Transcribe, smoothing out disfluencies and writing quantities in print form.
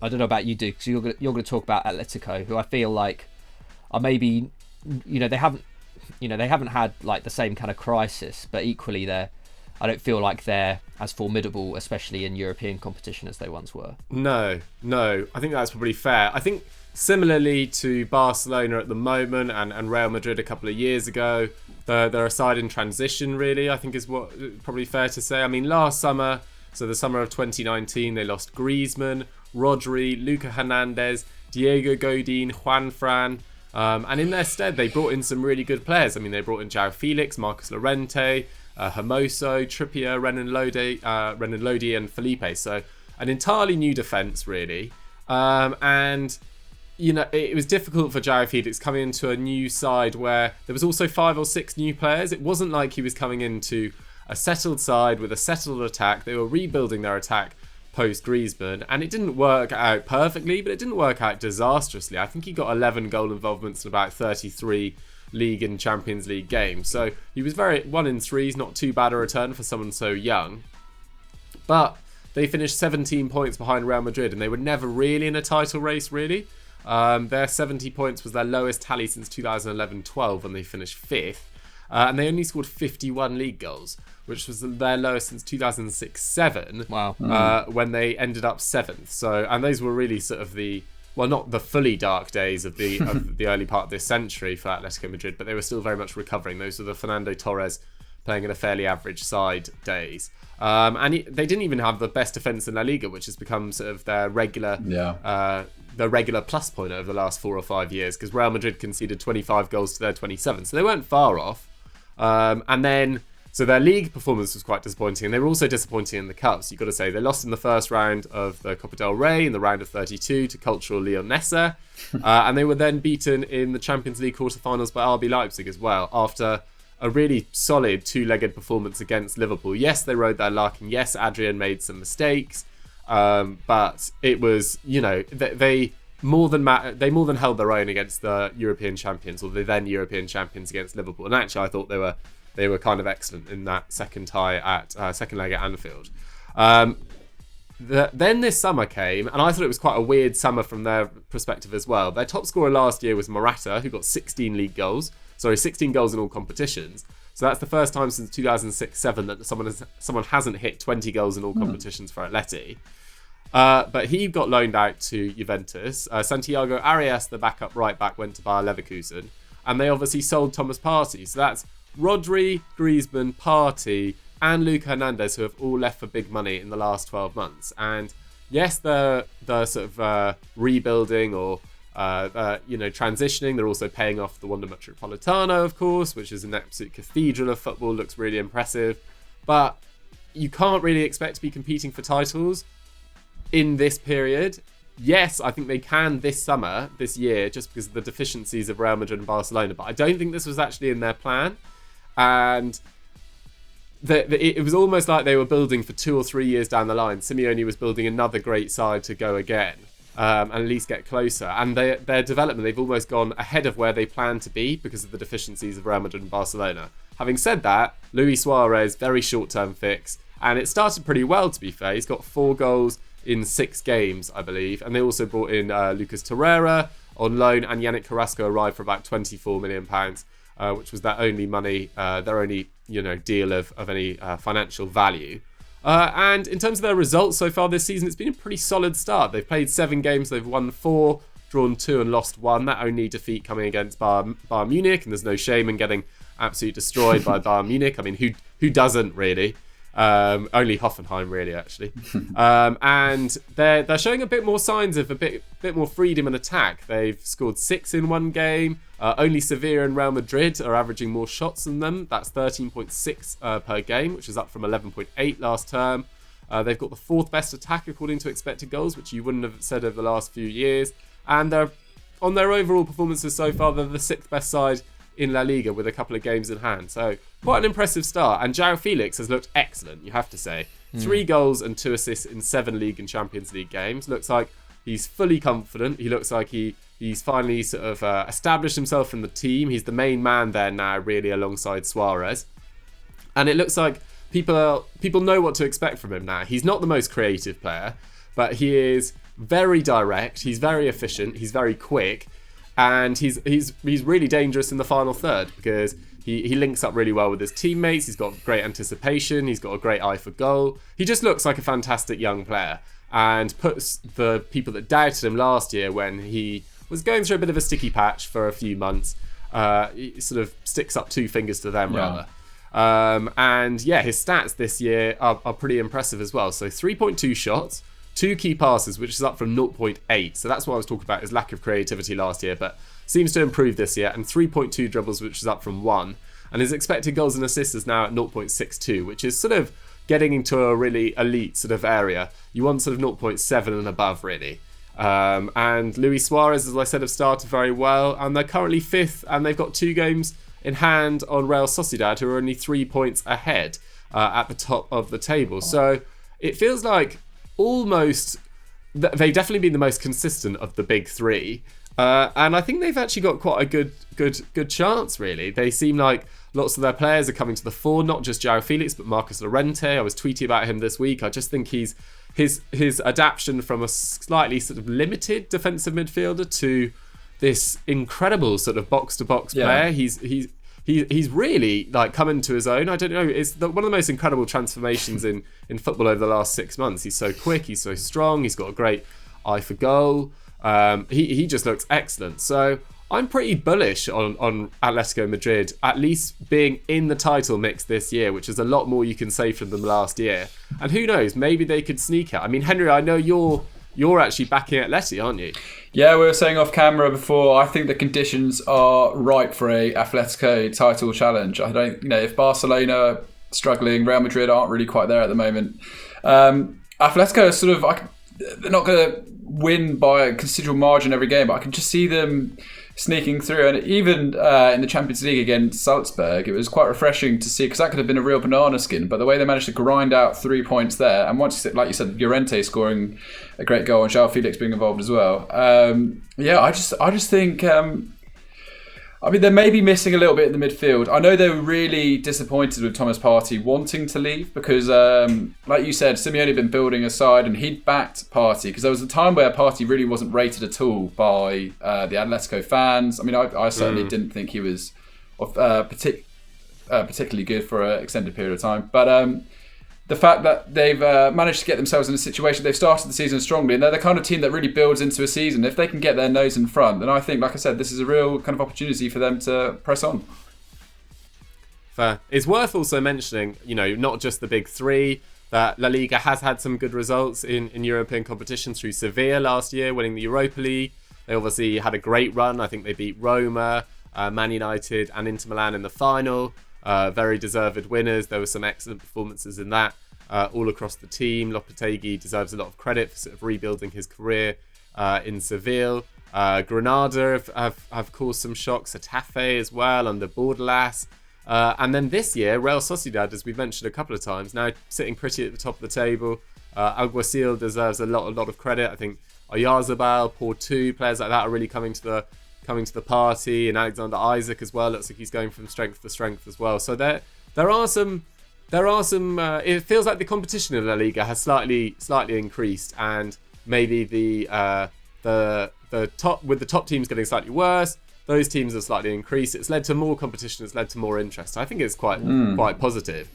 I don't know about you, Duke, because you're gonna talk about Atletico, who I feel like are maybe, they haven't had like the same kind of crisis, but equally I don't feel like they're as formidable, especially in European competition, as they once were. No, I think that's probably fair. I think similarly to Barcelona at the moment and Real Madrid a couple of years ago, they're a side in transition, really, I think is what probably fair to say. I mean, last summer, so the summer of 2019, they lost Griezmann, Rodri, Luca Hernandez, Diego Godin, Juan Fran, and in their stead, they brought in some really good players. I mean, they brought in Joao Felix, Marcus Llorente, Hermoso, Trippier, Renan Lodi and Felipe. So an entirely new defence, really. And, it was difficult for Joao Felix coming into a new side where there was also 5 or 6 new players. It wasn't like he was coming into a settled side with a settled attack. They were rebuilding their attack post-Griezmann, and it didn't work out perfectly, but it didn't work out disastrously. I think he got 11 goal involvements in about 33 League and Champions League games. So he was 1 in 3, is not too bad a return for someone so young. But they finished 17 points behind Real Madrid, and they were never really in a title race, really. Their 70 points was their lowest tally since 2011-12 when they finished 5th. And they only scored 51 league goals, which was their lowest since 2006-07. Wow. When they ended up 7th. So, and those were really sort of not the fully dark days of the early part of this century for Atletico Madrid, but they were still very much recovering. Those were the Fernando Torres playing in a fairly average side days. They didn't even have the best defence in La Liga, which has become sort of their regular plus point over the last 4 or 5 years, because Real Madrid conceded 25 goals to their 27, so they weren't far off. So their league performance was quite disappointing, and they were also disappointing in the cups. You've got to say they lost in the first round of the Copa del Rey in the round of 32 to Cultural Leonesa, and they were then beaten in the Champions League quarterfinals by RB Leipzig as well, after a really solid 2-legged performance against Liverpool. Yes, they rode their luck, and yes, Adrian made some mistakes, but it was, they more than held their own against the European champions, or the then European champions, against Liverpool. And actually, I thought they were kind of excellent in that second leg at Anfield. Then this summer came, and I thought it was quite a weird summer from their perspective as well. Their top scorer last year was Morata, who got 16 goals in all competitions. So that's the first time since 2006-07 that someone hasn't hit 20 goals in all competitions for Atleti. But he got loaned out to Juventus. Santiago Arias, the backup right back, went to Bayer Leverkusen. And they obviously sold Thomas Partey. So that's Rodri, Griezmann, Partey, and Luca Hernandez, who have all left for big money in the last 12 months. And yes, they're sort of rebuilding or transitioning. They're also paying off the Wanda Metropolitano, of course, which is an absolute cathedral of football, looks really impressive. But you can't really expect to be competing for titles in this period. Yes, I think they can this year, just because of the deficiencies of Real Madrid and Barcelona, but I don't think this was actually in their plan. And it was almost like they were building for 2 or 3 years down the line. Simeone was building another great side to go again, and at least get closer. And their development, they've almost gone ahead of where they planned to be because of the deficiencies of Real Madrid and Barcelona. Having said that, Luis Suarez, very short-term fix, and it started pretty well, to be fair. He's got 4 goals in 6 games, I believe. And they also brought in Lucas Torreira on loan, and Yannick Carrasco arrived for about £24 million, which was their only deal of any financial value. And in terms of their results so far this season, it's been a pretty solid start. They've played 7 games, they've won 4, drawn 2 and lost 1. That only defeat coming against Bayern Munich, and there's no shame in getting absolutely destroyed by Bayern Munich. I mean, who doesn't really? Only Hoffenheim, really, actually. And they're showing a bit more signs of a bit more freedom in attack. They've scored 6 in one game. Only Sevilla and Real Madrid are averaging more shots than them. That's 13.6 per game, which is up from 11.8 last term. They've got the 4th best attack according to expected goals, which you wouldn't have said over the last few years. And on their overall performances so far, they're the 6th best side in La Liga with a couple of games in hand. So quite an impressive start. And Joao Felix has looked excellent, you have to say. 3 goals and 2 assists in 7 League and Champions League games. Looks like he's fully confident. He looks like he's finally sort of established himself in the team. He's the main man there now, really, alongside Suarez. And it looks like people know what to expect from him now. He's not the most creative player, but he is very direct, he's very efficient, he's very quick, and he's really dangerous in the final third because he links up really well with his teammates. He's got great anticipation. He's got a great eye for goal. He just looks like a fantastic young player and puts the people that doubted him last year when he was going through a bit of a sticky patch for a few months. He sort of sticks up two fingers to them, rather. And yeah, his stats this year are pretty impressive as well. So 3.2 shots, 2 key passes, which is up from 0.8. So that's what I was talking about, his lack of creativity last year, but seems to improve this year. And 3.2 dribbles, which is up from 1. And his expected goals and assists is now at 0.62, which is sort of getting into a really elite sort of area. You want sort of 0.7 and above, really. And Luis Suarez, as I said, have started very well. And they're currently 5th, and they've got 2 games in hand on Real Sociedad, who are only 3 points ahead at the top of the table. So it feels like almost they've definitely been the most consistent of the big 3. And I think they've actually got quite a good chance, really. They seem like lots of their players are coming to the fore, not just Joao Felix, but Marcos Llorente. I was tweeting about him this week. I just think his adaptation from a slightly sort of limited defensive midfielder to this incredible sort of box-to-box player. He's really like come into his own. I don't know. It's one of the most incredible transformations in football over the last 6 months. He's so quick. He's so strong. He's got a great eye for goal. He just looks excellent. So I'm pretty bullish on Atletico Madrid at least being in the title mix this year, which is a lot more you can say from them last year. And who knows, maybe they could sneak it. I mean, Henry, I know you're actually backing Atleti, aren't you? Yeah, we were saying off camera before, I think the conditions are ripe for a Atletico title challenge. I don't, if Barcelona struggling, Real Madrid aren't really quite there at the moment. Atletico is sort of, they're not going to win by a considerable margin every game, but I can just see them sneaking through. And even in the Champions League against Salzburg, it was quite refreshing to see, because that could have been a real banana skin, but the way they managed to grind out 3 points there, and once, like you said, Llorente scoring a great goal and Joao Felix being involved as well. I just think they may be missing a little bit in the midfield. I know they were really disappointed with Thomas Partey wanting to leave because, like you said, Simeone had been building a side and he'd backed Partey, because there was a time where Partey really wasn't rated at all by the Atletico fans. I mean, I certainly didn't think he was particularly good for an extended period of time. But the fact that they've managed to get themselves in a situation, they've started the season strongly, and they're the kind of team that really builds into a season. If they can get their nose in front, then I think, like I said, this is a real kind of opportunity for them to press on. Fair. It's worth also mentioning, not just the big 3, that La Liga has had some good results in European competition through Sevilla last year, winning the Europa League. They obviously had a great run. I think they beat Roma, Man United and Inter Milan in the final. Very deserved winners. There were some excellent performances in that all across the team. Lopetegui deserves a lot of credit for sort of rebuilding his career in Seville. Granada have caused some shocks. Getafe as well under Bordalas. And then this year, Real Sociedad, as we've mentioned a couple of times, now sitting pretty at the top of the table. Alguacil deserves a lot of credit. I think Oyarzabal, Porto, players like that are really coming to the party, and Alexander Isaac as well. Looks like he's going from strength to strength as well. So there are some. It feels like the competition in La Liga has slightly increased, and maybe the top, with the top teams getting slightly worse, those teams have slightly increased. It's led to more competition. It's led to more interest. I think it's quite positive.